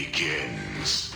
begins.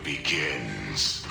Begins.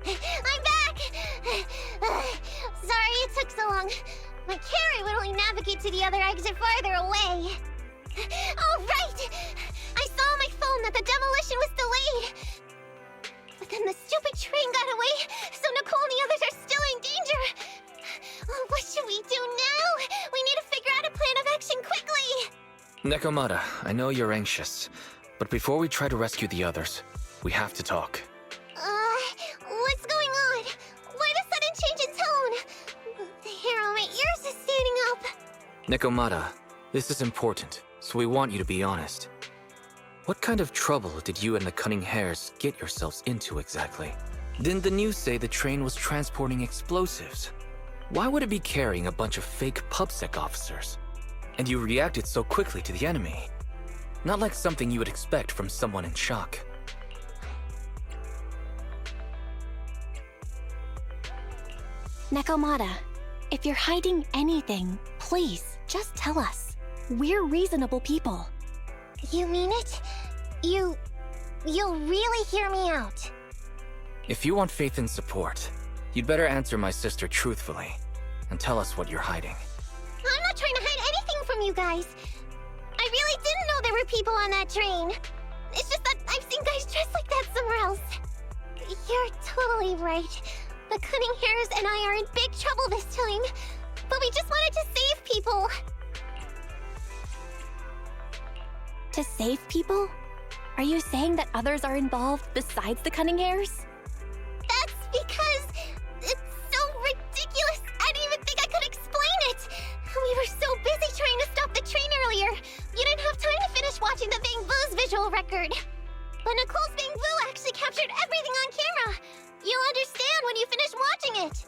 I'm back! Sorry it took so long. My carry would only navigate to the other exit farther away. Oh, right! I saw on my phone that the demolition was delayed. But then the stupid train got away, so Nicole and the others are still in danger. Oh, what should we do now? We need to figure out a plan of action quickly! Nekomata, I know you're anxious, but before we try to rescue the others, we have to talk. What's going on? Why the sudden change in tone? The hair on my ears is standing up. Nekomata, this is important, so we want you to be honest. What kind of trouble did you and the Cunning Hares get yourselves into exactly? Didn't the news say the train was transporting explosives? Why would it be carrying a bunch of fake PubSec officers? And you reacted so quickly to the enemy. Not like something you would expect from someone in shock. Nekomata, if you're hiding anything, please, just tell us. We're reasonable people. You mean it? You'll really hear me out. If you want faith and support, you'd better answer my sister truthfully, and tell us what you're hiding. I'm not trying to hide anything from you guys. I really didn't know there were people on that train. It's just that I've seen guys dressed like that somewhere else. You're totally right. The Cunning Hares and I are in big trouble this time. But we just wanted to save people. To save people? Are you saying that others are involved besides the Cunning Hairs? That's because it's so ridiculous. I didn't even think I could explain it. We were so busy trying to stop the train earlier. You didn't have time to finish watching the Bang Boo's visual record. But Nicole's Bang Boo actually captured everything on camera. You'll understand when you finish watching it.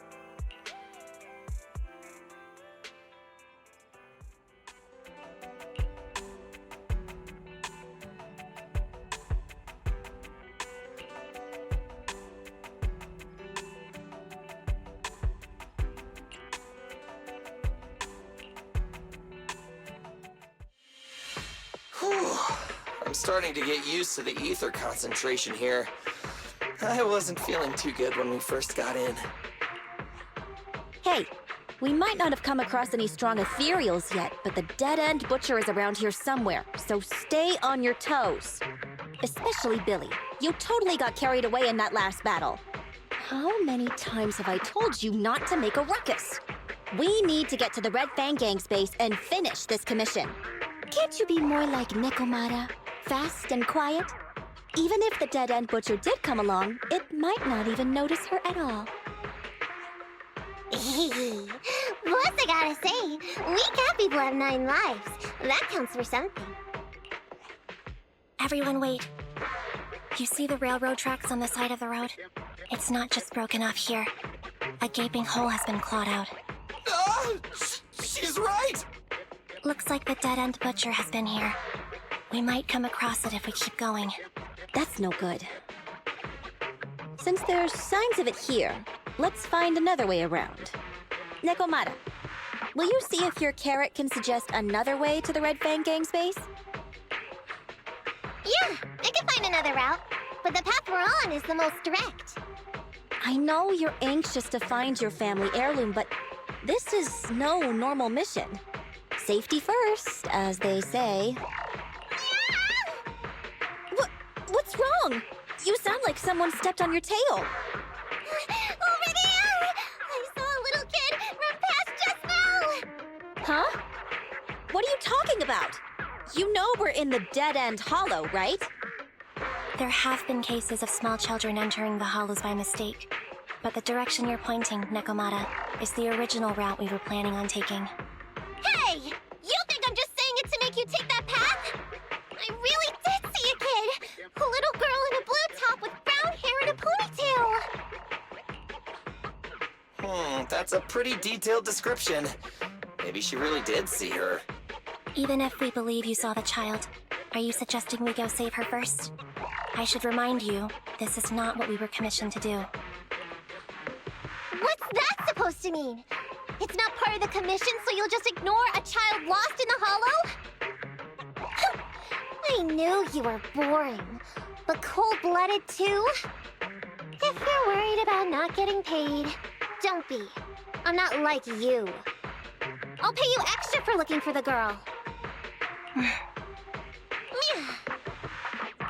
I'm starting to get used to the ether concentration here. I wasn't feeling too good when we first got in. Hey, we might not have come across any strong ethereals yet, but the dead-end butcher is around here somewhere, so stay on your toes. Especially Billy. You totally got carried away in that last battle. How many times have I told you not to make a ruckus? We need to get to the Red Fang Gang's base and finish this commission. Can't you be more like Nekomata? Fast and quiet? Even if the dead-end butcher did come along, it might not even notice her at all. Plus, I gotta say, we cat people have 9 lives. That counts for something. Everyone wait. You see the railroad tracks on the side of the road? It's not just broken off here. A gaping hole has been clawed out. She's right! Looks like the dead-end butcher has been here. We might come across it if we keep going. That's no good. Since there's signs of it here, let's find another way around. Nekomata, will you see if your carrot can suggest another way to the Red Fang Gang's base? Yeah, I can find another route, but the path we're on is the most direct. I know you're anxious to find your family heirloom, but this is no normal mission. Safety first, as they say. What's wrong? You sound like someone stepped on your tail. Over there! I saw a little kid run past just now! Huh? What are you talking about? You know we're in the dead-end hollow, right? There have been cases of small children entering the hollows by mistake. But the direction you're pointing, Nekomata, is the original route we were planning on taking. Hey! You think I'm just saying it to make you take that path? I really did see a kid! A little girl in a blue top with brown hair and a ponytail! That's a pretty detailed description. Maybe she really did see her. Even if we believe you saw the child, are you suggesting we go save her first? I should remind you, this is not what we were commissioned to do. What's that supposed to mean? It's not part of the commission, so you'll just ignore a child lost in the hollow? I knew you were boring, but cold-blooded too? If you're worried about not getting paid, don't be. I'm not like you. I'll pay you extra for looking for the girl.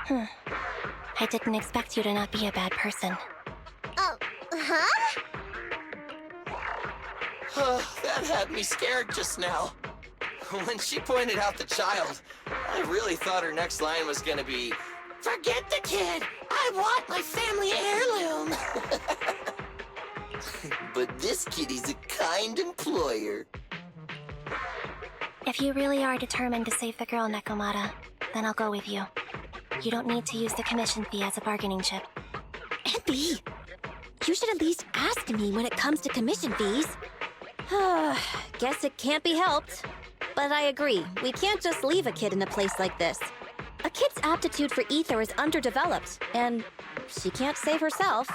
I didn't expect you to not be a bad person. Oh, huh? That had me scared just now. When she pointed out the child, I really thought her next line was gonna be, "Forget the kid! I want my family heirloom!" But this kitty's a kind employer. If you really are determined to save the girl, Nekomata, then I'll go with you. You don't need to use the commission fee as a bargaining chip. Abby, you should at least ask me when it comes to commission fees. Guess it can't be helped. But I agree, we can't just leave a kid in a place like this. A kid's aptitude for ether is underdeveloped, and she can't save herself.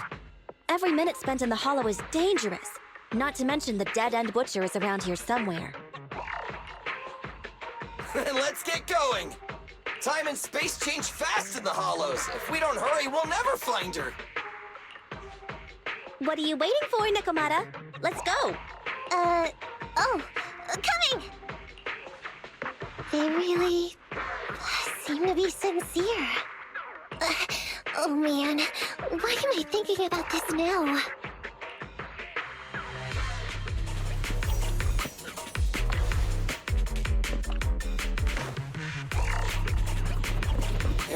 Every minute spent in the hollow is dangerous, not to mention the dead-end butcher is around here somewhere. Let's get going! Time and space change fast in the hollows. If we don't hurry, we'll never find her. What are you waiting for, Nekomata? Let's go! Coming! They really seem to be sincere. Oh man, why am I thinking about this now?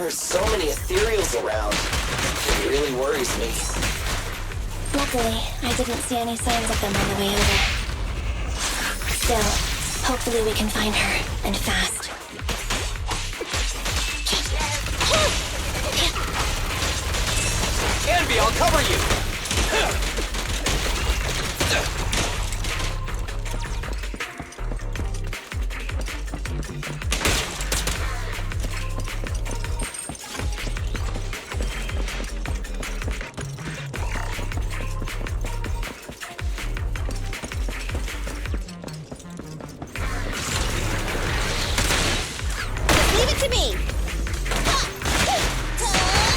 There are so many ethereals around. It really worries me. Luckily, I didn't see any signs of them on the way over. Still, hopefully we can find her, and fast. Envy, I'll cover you! Leave it to me!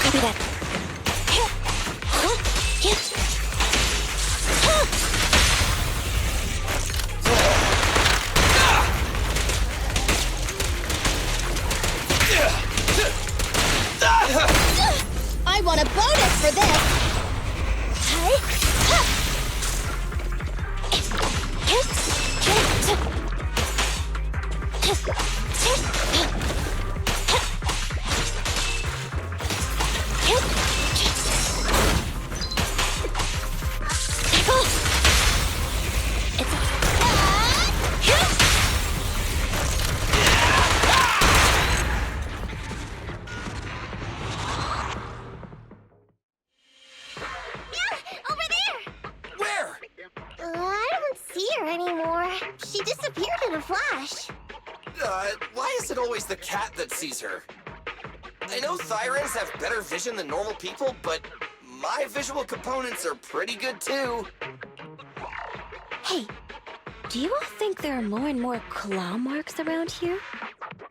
Copy that. I want a bonus for this! Over there! Where? I don't see her anymore. She disappeared in a flash. Why is it always the cat that sees her? I know Thyrans have better vision than normal people, but my visual components are pretty good too. Hey, do you all think there are more and more claw marks around here?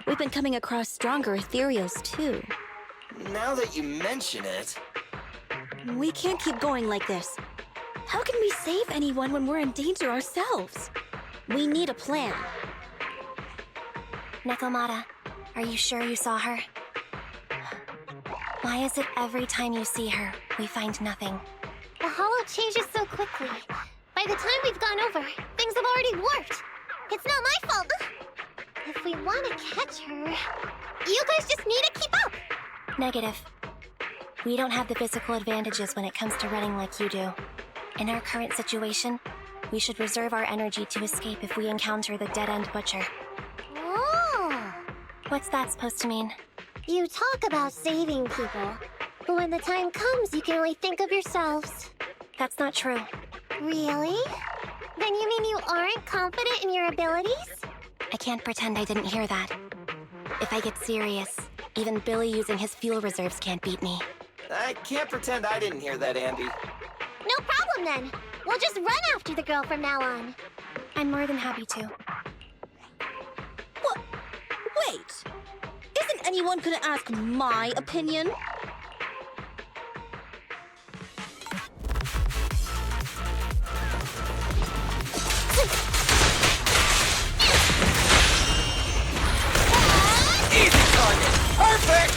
We've been coming across stronger ethereals too. Now that you mention it... We can't keep going like this. How can we save anyone when we're in danger ourselves? We need a plan. Nekomata, are you sure you saw her? Why is it every time you see her, we find nothing? The hollow changes so quickly. By the time we've gone over, things have already warped. It's not my fault. If we want to catch her, you guys just need to keep up. Negative. We don't have the physical advantages when it comes to running like you do. In our current situation, we should reserve our energy to escape if we encounter the dead-end butcher. Oh. What's that supposed to mean? You talk about saving people, but when the time comes, you can only think of yourselves. That's not true. Really? Then you mean you aren't confident in your abilities? I can't pretend I didn't hear that. If I get serious, even Billy using his fuel reserves can't beat me. I can't pretend I didn't hear that, Andy. No problem then. We'll just run after the girl from now on. I'm more than happy to. What? Wait! Isn't anyone gonna ask my opinion? Easy target! Perfect!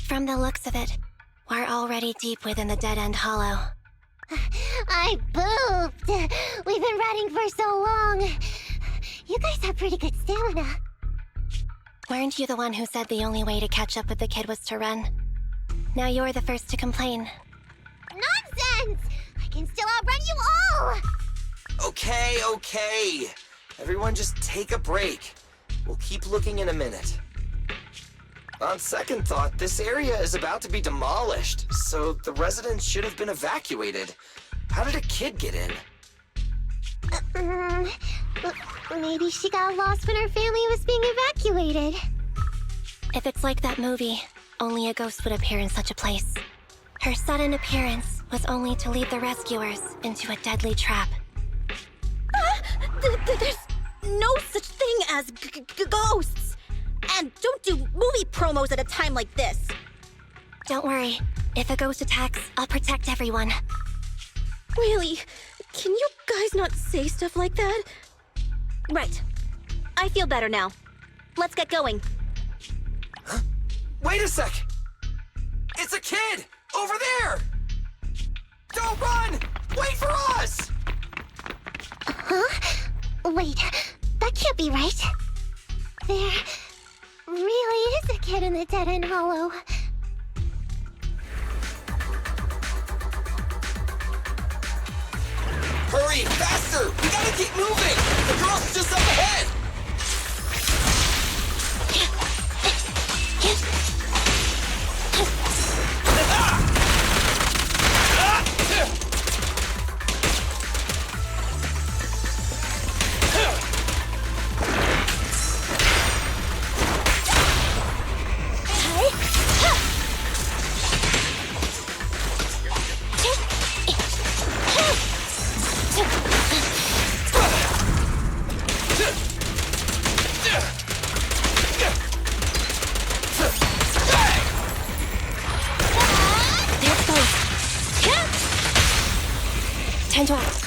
From the looks of it, we're already deep within the dead-end hollow. I pooped. We've been running for so long. You guys have pretty good stamina. Weren't you the one who said the only way to catch up with the kid was to run? Now you're the first to complain. Nonsense! I can still outrun you all! Okay. Everyone just take a break. We'll keep looking in a minute. On second thought, this area is about to be demolished, so the residents should have been evacuated. How did a kid get in? Maybe she got lost when her family was being evacuated. If it's like that movie, only a ghost would appear in such a place. Her sudden appearance was only to lead the rescuers into a deadly trap. There's no such thing as ghosts! And don't do movie promos at a time like this! Don't worry. If a ghost attacks, I'll protect everyone. Really? Can you guys not say stuff like that? Right. I feel better now. Let's get going. Huh? Wait a sec! It's a kid! Over there! Don't run! Wait for us! Huh? Wait, that can't be right. There really is a kid in the dead-end hollow. Hurry! Faster! We gotta keep moving! The girl's just up ahead! Time to act.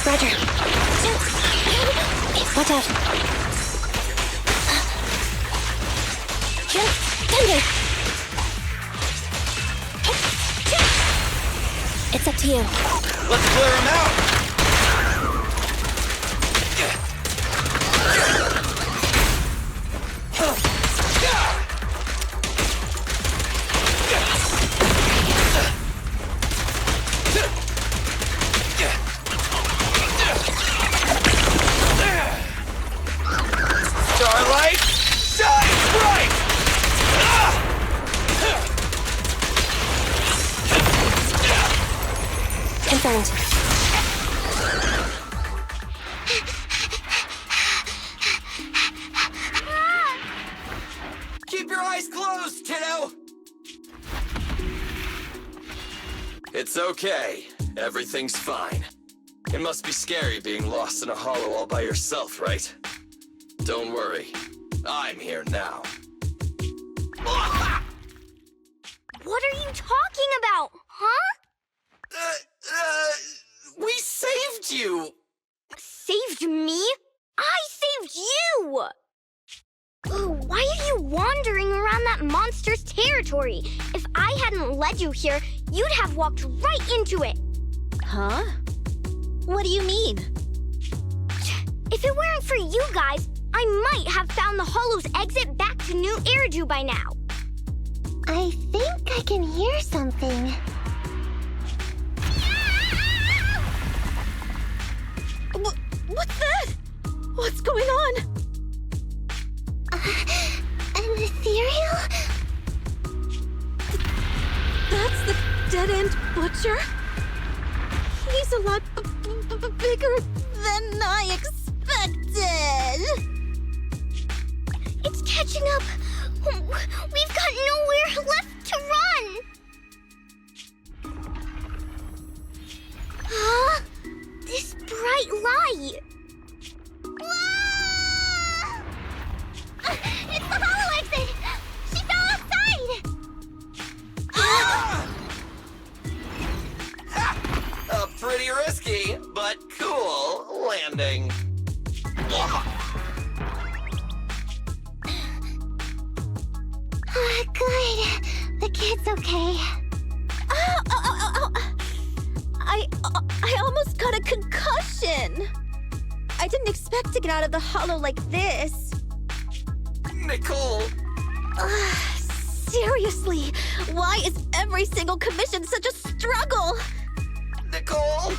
Roger. Watch out. Thunder! It's up to you. Let's clear him out! Starlight, shine bright! Confirmed. Keep your eyes closed, kiddo! It's okay. Everything's fine. It must be scary being lost in a hollow all by yourself, right? Don't worry. I'm here now. What are you talking about, huh? We saved you! Saved me? I saved you! Why are you wandering around that monster's territory? If I hadn't led you here, you'd have walked right into it. Huh? What do you mean? If it weren't for you guys, I might have found the hollow's exit back to New Eridu by now. I think I can hear something. What's that? What's going on? An ethereal? That's the dead-end butcher? He's a lot bigger than I expected. It's catching up. We've got nowhere left to run. Huh? This bright light. Whoa! It's the hollow exit. She fell outside. A pretty risky, but cool landing. Good. The kid's okay. Ow. I almost got a concussion. I didn't expect to get out of the hollow like this. Nicole, Seriously, why is every single commission such a struggle? Nicole!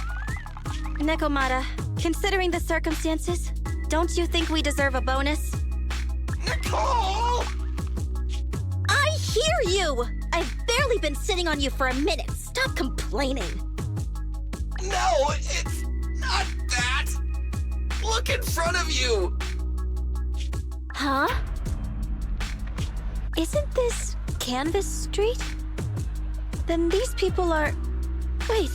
Nekomata, considering the circumstances, don't you think we deserve a bonus? Nicole! I hear you! I've barely been sitting on you for a minute. Stop complaining. No, it's not that! Look in front of you! Huh? Isn't this Canvas Street? Then these people are... Wait.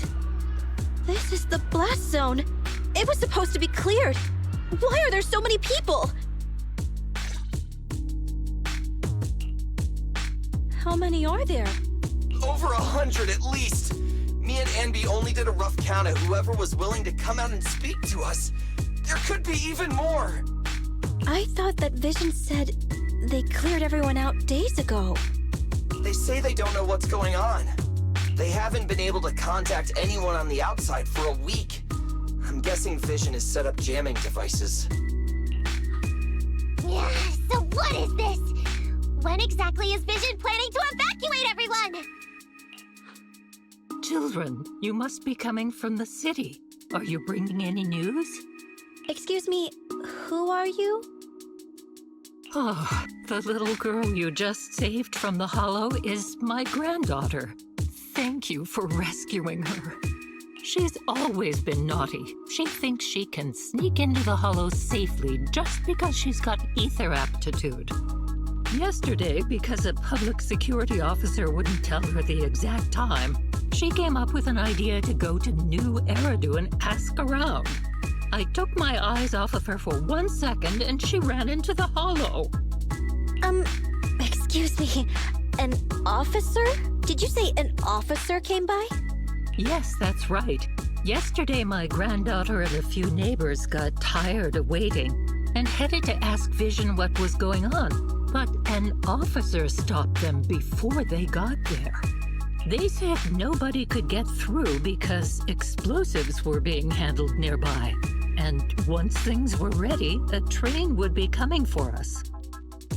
This is the blast zone. It was supposed to be cleared. Why are there so many people? How many are there? Over 100 at least. Me and Anby only did a rough count of whoever was willing to come out and speak to us. There could be even more. I thought that Vision said they cleared everyone out days ago. They say they don't know what's going on. They haven't been able to contact anyone on the outside for a week. I'm guessing Vision has set up jamming devices. Yeah, so what is this? When exactly is Vision planning to evacuate everyone? Children, you must be coming from the city. Are you bringing any news? Excuse me, who are you? Oh, the little girl you just saved from the hollow is my granddaughter. Thank you for rescuing her. She's always been naughty. She thinks she can sneak into the hollow safely just because she's got ether aptitude. Yesterday, because a public security officer wouldn't tell her the exact time, she came up with an idea to go to New Eridu and ask around. I took my eyes off of her for 1 second and she ran into the hollow. Excuse me, an officer? Did you say an officer came by? Yes, that's right. Yesterday, my granddaughter and a few neighbors got tired of waiting and headed to ask Vision what was going on. But an officer stopped them before they got there. They said nobody could get through because explosives were being handled nearby. And once things were ready, a train would be coming for us.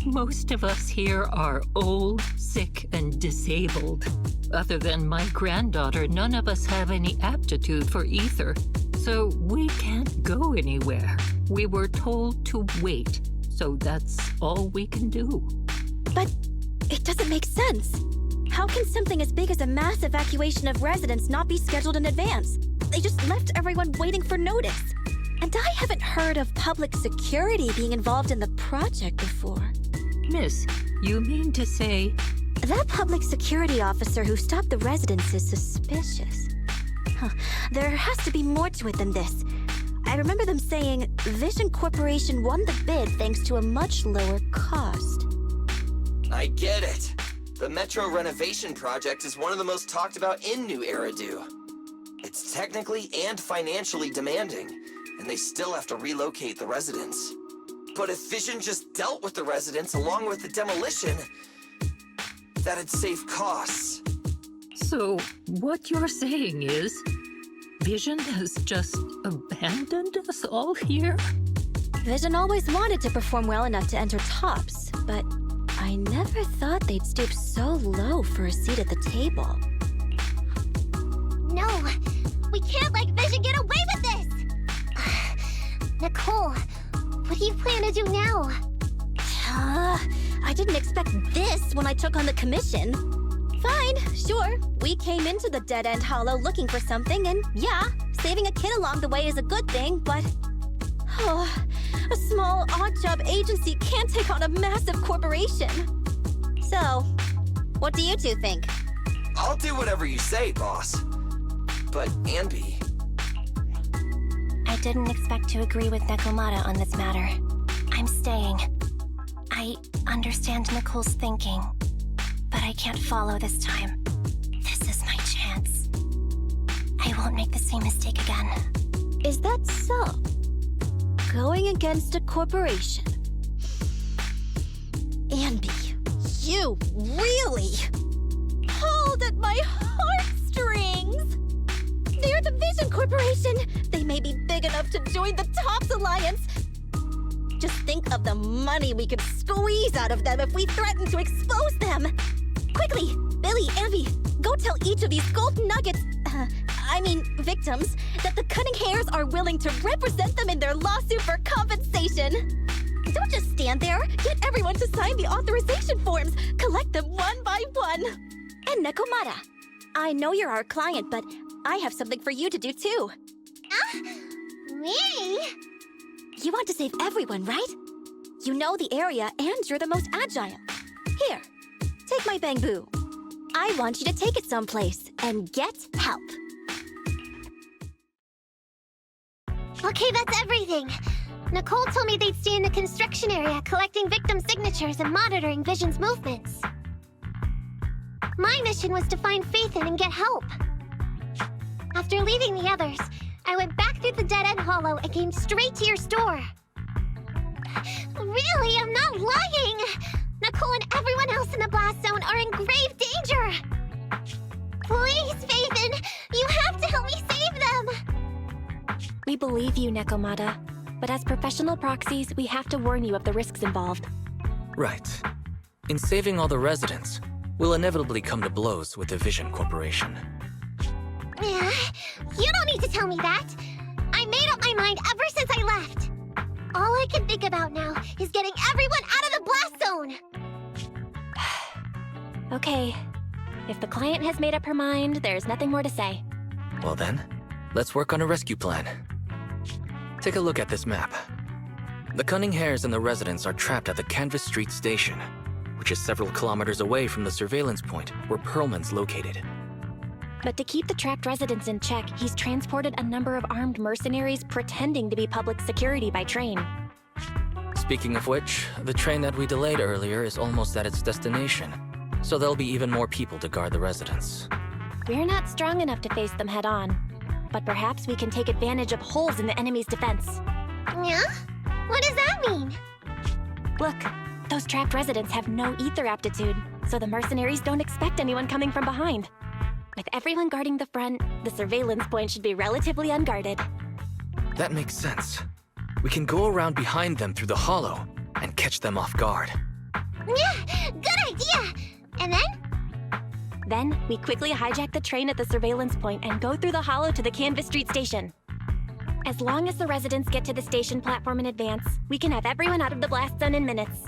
Most of us here are old, sick, and disabled. Other than my granddaughter, none of us have any aptitude for ether, so we can't go anywhere. We were told to wait, so that's all we can do. But it doesn't make sense. How can something as big as a mass evacuation of residents not be scheduled in advance? They just left everyone waiting for notice. And I haven't heard of public security being involved in the project before. Miss, you mean to say... That public security officer who stopped the residents is suspicious. There has to be more to it than this. I remember them saying Vision Corporation won the bid thanks to a much lower cost. I get it. The Metro renovation project is one of the most talked about in New Eridu. It's technically and financially demanding, and they still have to relocate the residents. But if Vision just dealt with the residents along with the demolition, that'd save costs. So, what you're saying is, Vision has just abandoned us all here? Vision always wanted to perform well enough to enter tops, but I never thought they'd stoop so low for a seat at the table. No, we can't let Vision get away with this! Nicole, what do you plan to do now? I didn't expect this when I took on the commission. Fine, sure. We came into the dead-end hollow looking for something, and yeah, saving a kid along the way is a good thing, but... a small, odd-job agency can't take on a massive corporation. So, what do you two think? I'll do whatever you say, boss. But Anby... I didn't expect to agree with Nekomata on this matter. I'm staying. I understand Nicole's thinking, but I can't follow this time. This is my chance. I won't make the same mistake again. Is that so? Going against a corporation. Anby, you really pulled at my heartstrings! They're the Vision Corporation! They may be big enough to join the TOPS Alliance, Just think of the money we could squeeze out of them if we threaten to expose them! Quickly! Billy, Ambi, go tell each of these gold nuggets, victims, that the Cunning Hares are willing to represent them in their lawsuit for compensation! Don't just stand there! Get everyone to sign the authorization forms! Collect them one by one! And Nekomata, I know you're our client, but I have something for you to do too. Me? You want to save everyone, right? You know the area and you're the most agile. Here, take my bamboo. I want you to take it someplace and get help. Okay, that's everything. Nicole told me they'd stay in the construction area collecting victim signatures and monitoring Vision's movements. My mission was to find Faithin and get help. After leaving the others, I went back through the dead-end hollow and came straight to your store. Really, I'm not lying! Nicole and everyone else in the blast zone are in grave danger! Please, Faithin, you have to help me save them! We believe you, Nekomata. But as professional proxies, we have to warn you of the risks involved. Right. In saving all the residents, we'll inevitably come to blows with the Vision Corporation. Yeah, you don't need to tell me that. I made up my mind ever since I left. All I can think about now is getting everyone out of the blast zone! Okay. If the client has made up her mind, there's nothing more to say. Well then, let's work on a rescue plan. Take a look at this map. The Cunning Hares and the residents are trapped at the Canvas Street station, which is several kilometers away from the surveillance point where Perlman's located. But to keep the trapped residents in check, he's transported a number of armed mercenaries pretending to be public security by train. Speaking of which, the train that we delayed earlier is almost at its destination, so there'll be even more people to guard the residents. We're not strong enough to face them head-on, but perhaps we can take advantage of holes in the enemy's defense. Yeah? What does that mean? Look, those trapped residents have no ether aptitude, so the mercenaries don't expect anyone coming from behind. With everyone guarding the front, the surveillance point should be relatively unguarded. That makes sense. We can go around behind them through the hollow and catch them off guard. Yeah, good idea! And then? Then, we quickly hijack the train at the surveillance point and go through the hollow to the Canvas Street station. As long as the residents get to the station platform in advance, we can have everyone out of the blast zone in minutes.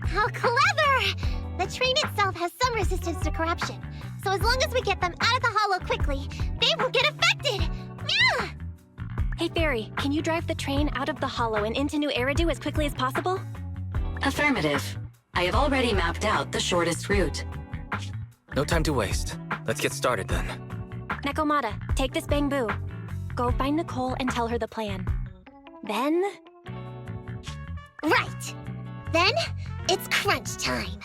How clever! The train itself has some resistance to corruption, so as long as we get them out of the hollow quickly, they won't get affected! Yeah! Hey Fairy, can you drive the train out of the hollow and into New Eridu as quickly as possible? Affirmative. I have already mapped out the shortest route. No time to waste. Let's get started then. Nekomata, take this bamboo. Go find Nicole and tell her the plan. Then... Right! Then, it's crunch time.